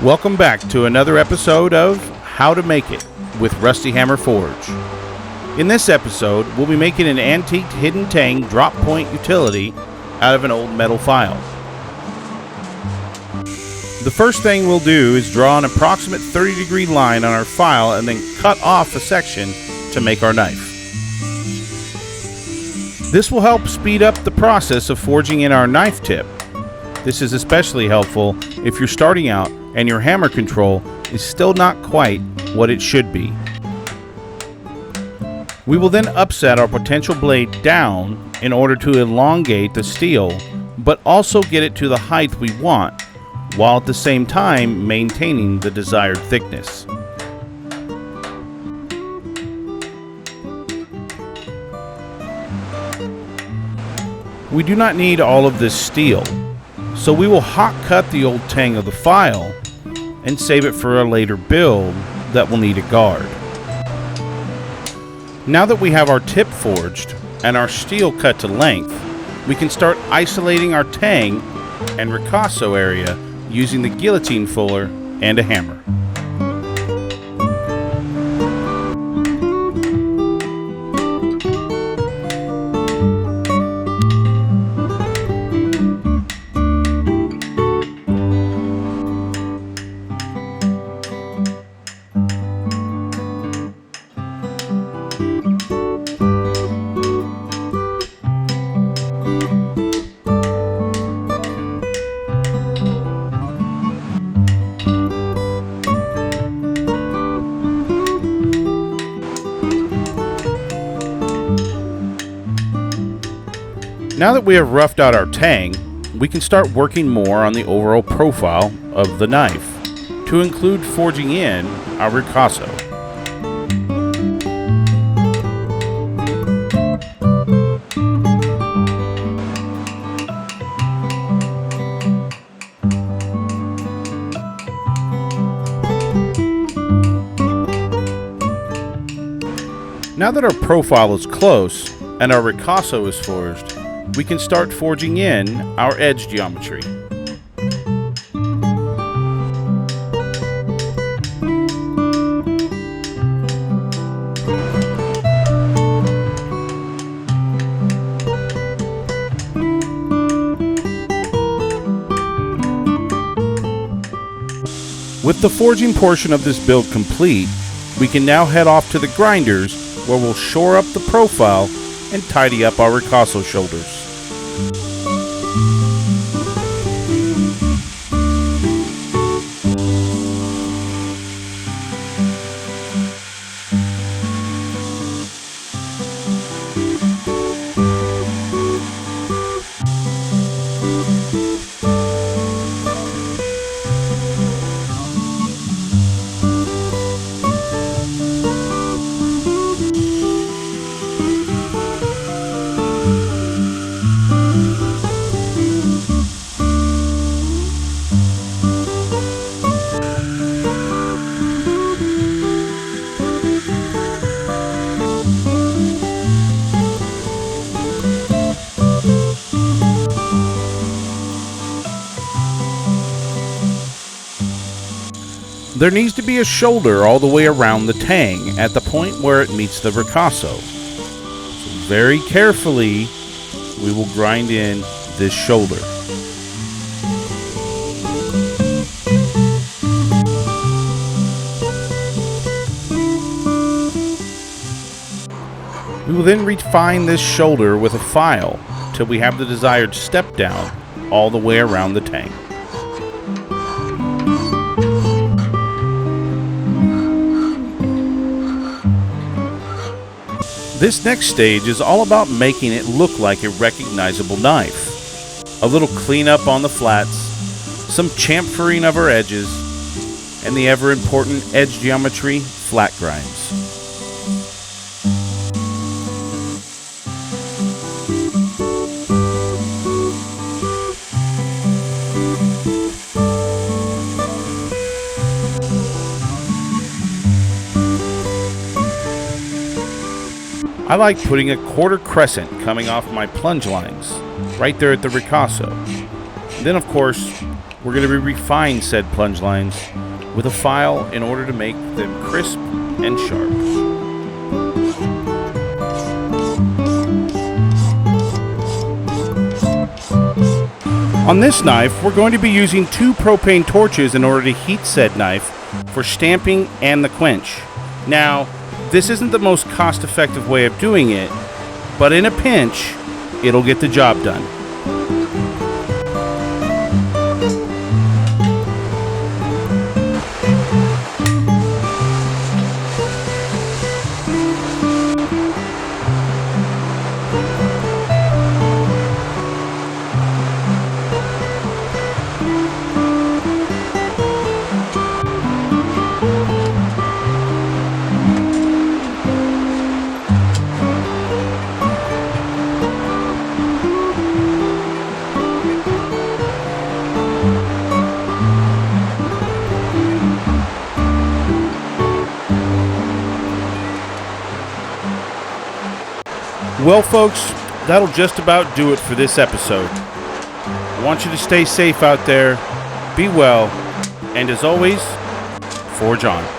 Welcome back to another episode of How to Make It with Rusty Hammer Forge. In this episode, we'll be making an antique hidden Tang drop point utility out of an old metal file. The first thing we'll do is draw an approximate 30-degree line on our file and then cut off a section to make our knife. This will help speed up the process of forging in our knife tip. This is especially helpful if you're starting out and your hammer control is still not quite what it should be. We will then upset our potential blade down in order to elongate the steel, but also get it to the height we want, while at the same time maintaining the desired thickness. We do not need all of this steel, so we will hot cut the old Tang of the file and save it for a later build that will need a guard. Now that we have our tip forged and our steel cut to length, we can start isolating our Tang and ricasso area using the guillotine fuller and a hammer. Now that we have roughed out our Tang, we can start working more on the overall profile of the knife, to include forging in our ricasso. Now that our profile is close and our ricasso is forged, we can start forging in our edge geometry. With the forging portion of this build complete, we can now head off to the grinders where we'll shore up the profile and tidy up our ricasso shoulders. There needs to be a shoulder all the way around the Tang at the point where it meets the ricasso. So very carefully, we will grind in this shoulder. We will then refine this shoulder with a file till we have the desired step down all the way around the Tang. This next stage is all about making it look like a recognizable knife. A little cleanup on the flats, some chamfering of our edges, and the ever important edge geometry flat grinds. I like putting a quarter crescent coming off my plunge lines, right there at the ricasso. Then, of course, we're going to refine said plunge lines with a file in order to make them crisp and sharp. On this knife, we're going to be using 2 propane torches in order to heat said knife for stamping and the quench. Now, this isn't the most cost-effective way of doing it, but in a pinch, it'll get the job done. Well, folks, that'll just about do it for this episode. I want you to stay safe out there, be well, and as always, forge on.